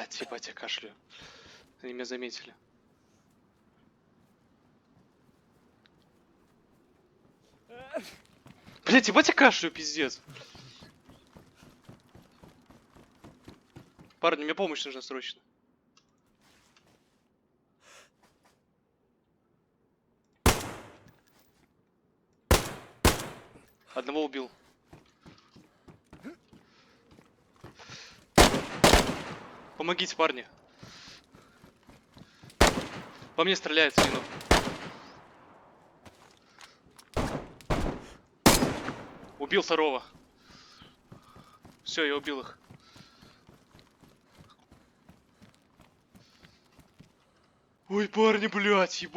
Блять, ебать, я кашляю. Они меня заметили. Блять, ебать, я кашляю, пиздец. Парни, мне помощь нужна срочно. Одного убил. Помогите, парни. По мне стреляет в спину. Убил второго. Все, я убил их. Ой, парни, блядь, ебать.